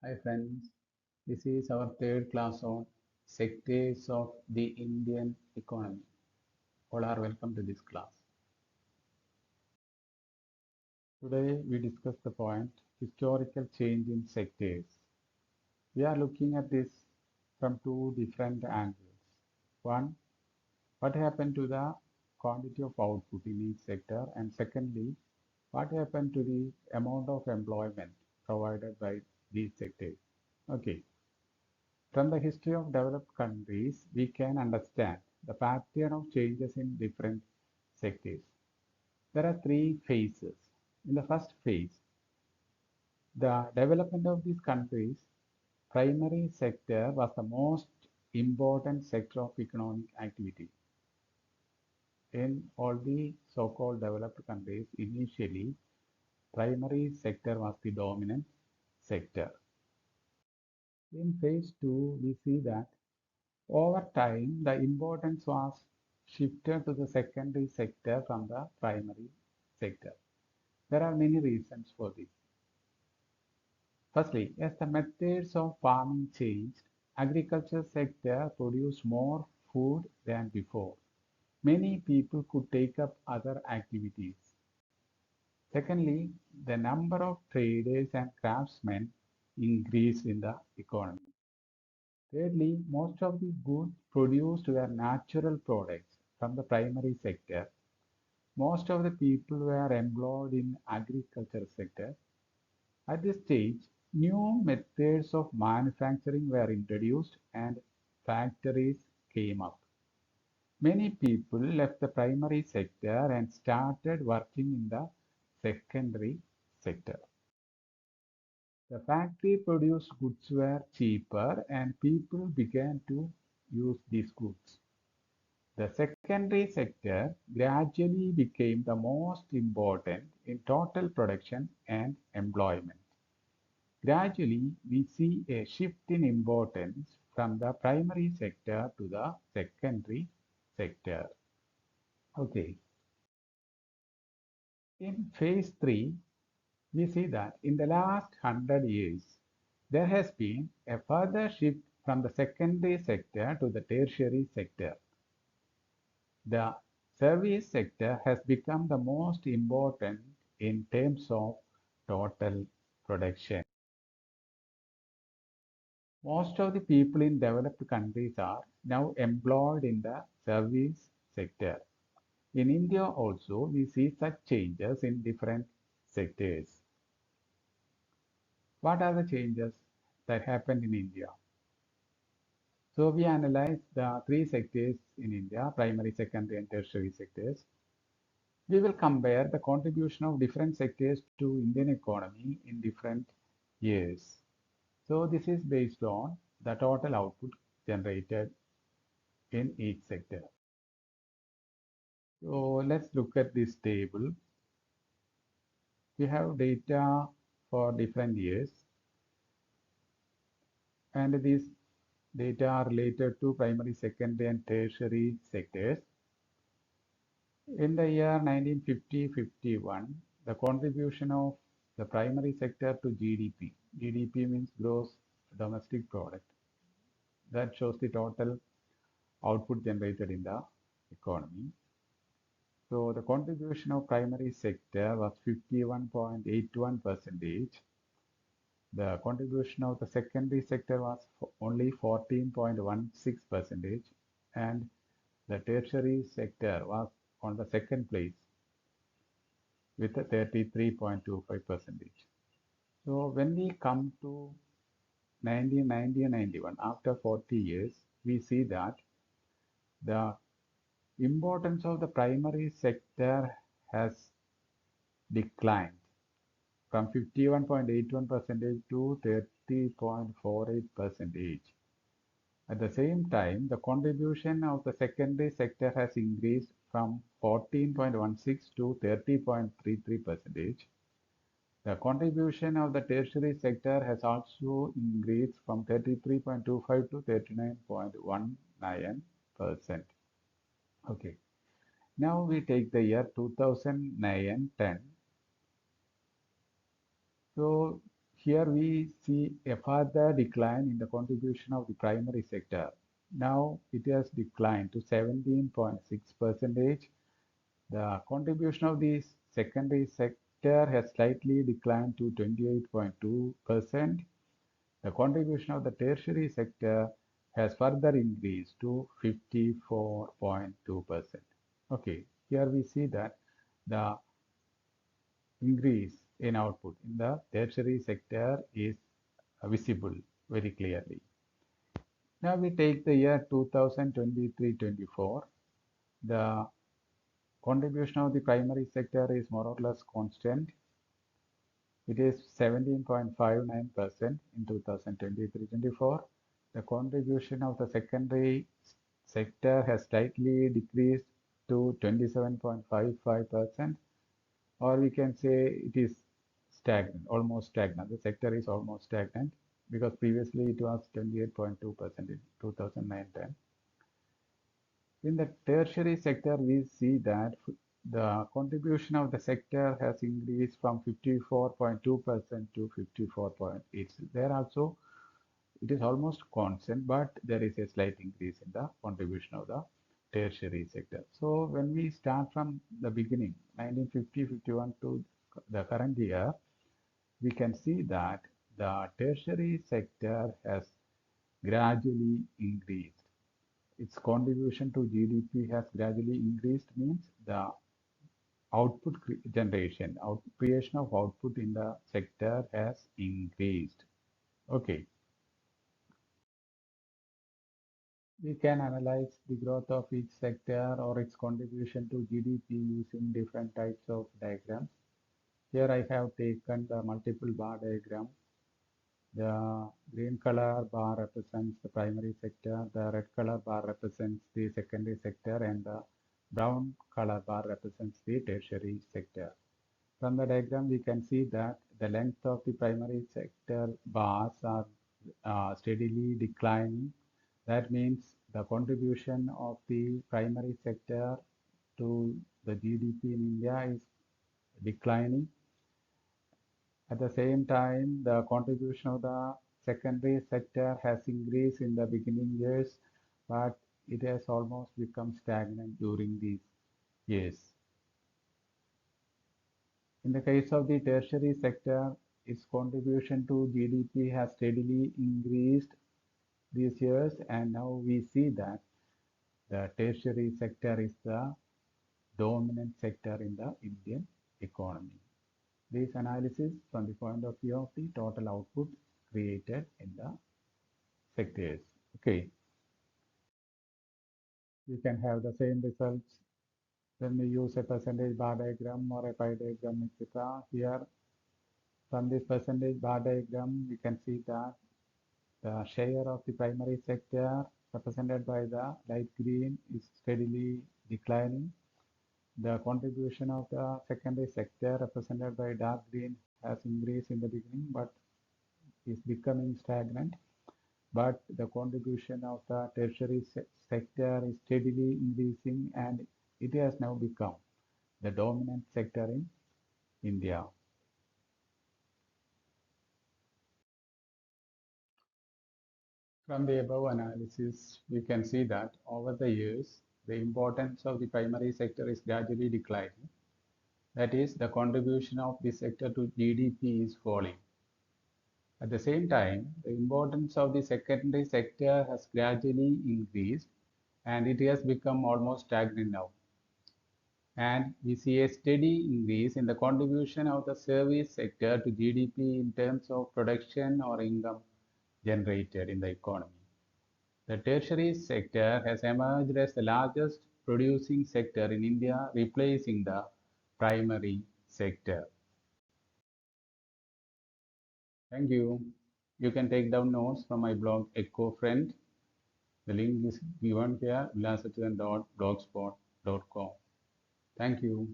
Hi friends, this is our third class on sectors of the Indian economy. All are welcome to this class. Today we discuss the point historical change in sectors. We are looking at this from two different angles. One, what happened to the quantity of output in each sector, and secondly, what happened to the amount of employment provided by these sectors. Okay. From the history of developed countries, we can understand the pattern of changes in different sectors. There are three phases. In the first phase, the development of these countries, primary sector was the most important sector of economic activity. In all the so-called developed countries, initially, primary sector was the dominant sector. In phase two, we see that over time, the importance was shifted to the secondary sector from the primary sector. There are many reasons for this. Firstly, as the methods of farming changed, agriculture sector produced more food than before. Many people could take up other activities. Secondly, the number of traders and craftsmen increased in the economy. Thirdly, most of the goods produced were natural products from the primary sector. Most of the people were employed in agriculture sector. At this stage, new methods of manufacturing were introduced and factories came up. Many people left the primary sector and started working in the secondary sector. The factory produced goods were cheaper and people began to use these goods. The secondary sector gradually became the most important in total production and employment. Gradually, we see a shift in importance from the primary sector to the secondary sector. Okay, in phase 3, we see that in the last 100 years, there has been a further shift from the secondary sector to the tertiary sector. The service sector has become the most important in terms of total production. Most of the people in developed countries are now employed in the service sector. In India also, we see such changes in different sectors. What are the changes that happened in India? So we analyze the three sectors in India, primary, secondary, and tertiary sectors. We will compare the contribution of different sectors to Indian economy in different years. So this is based on the total output generated in each sector. So let's look at this table. We have data for different years, and these data are related to primary, secondary, and tertiary sectors. In the year 1950-51, the contribution of the primary sector to GDP, GDP means gross domestic product, that shows the total output generated in the economy. So the contribution of primary sector was 51.81%. The contribution of the secondary sector was only 14.16%, and the tertiary sector was on the second place with 33.25%. So when we come to 1990 and 91, after 40 years, we see that the importance of the primary sector has declined from 51.81% to 30.48%. At the same time, the contribution of the secondary sector has increased from 14.16 to 30.33%. The contribution of the tertiary sector has also increased from 33.25 to 39.19%. Okay. Now we take the year 2009-10. So Here we see a further decline in the contribution of the primary sector. Now it has declined to 17.6%. The contribution of the secondary sector has slightly declined to 28.2%. The contribution of the tertiary sector has further increased to 54.2%. Okay, here we see that the increase in output in the tertiary sector is visible very clearly. Now we take the year 2023-24. The contribution of the primary sector is more or less constant. It is 17.59% in 2023-24. The contribution of the secondary sector has slightly decreased to 27.55%, or we can say it is stagnant, almost stagnant. The sector is almost stagnant because previously it was 28.2% in 2009-10. In the tertiary sector, we see that the contribution of the sector has increased from 54.2% to 54.8%. There also, it is almost constant, but there is a slight increase in the contribution of the tertiary sector. So when we start from the beginning, 1950-51 to the current year, we can see that the tertiary sector has gradually increased. Its contribution to GDP has gradually increased, means the output generation, creation of output in the sector has increased. Okay, we can analyze the growth of each sector or its contribution to GDP using different types of diagrams. Here I have taken the multiple bar diagram. The green color bar represents the primary sector, the red color bar represents the secondary sector, and the brown color bar represents the tertiary sector. From the diagram, we can see that the length of the primary sector bars are steadily declining. That means the contribution of the primary sector to the GDP in India is declining. At the same time, the contribution of the secondary sector has increased in the beginning years, but it has almost become stagnant during these years. In the case of the tertiary sector, its contribution to GDP has steadily increased these years, and now we see that the tertiary sector is the dominant sector in the Indian economy. This analysis from the point of view of the total output created in the sectors. Okay, we can have the same results when we use a percentage bar diagram or a pie diagram, etc. Here, from this percentage bar diagram, we can see that the share of the primary sector represented by the light green is steadily declining. The contribution of the secondary sector represented by dark green has increased in the beginning, but is becoming stagnant. But the contribution of the tertiary sector is steadily increasing, and it has now become the dominant sector in India. From the above analysis, we can see that over the years, the importance of the primary sector is gradually declining. That is, the contribution of this sector to GDP is falling. At the same time, the importance of the secondary sector has gradually increased, and it has become almost stagnant now. And we see a steady increase in the contribution of the service sector to GDP in terms of production or income generated in the economy. The tertiary sector has emerged as the largest producing sector in India, replacing the primary sector. Thank you. You can take down notes from my blog EcoFriend. The link is given here, vilasachidan.blogspot.com. Thank you.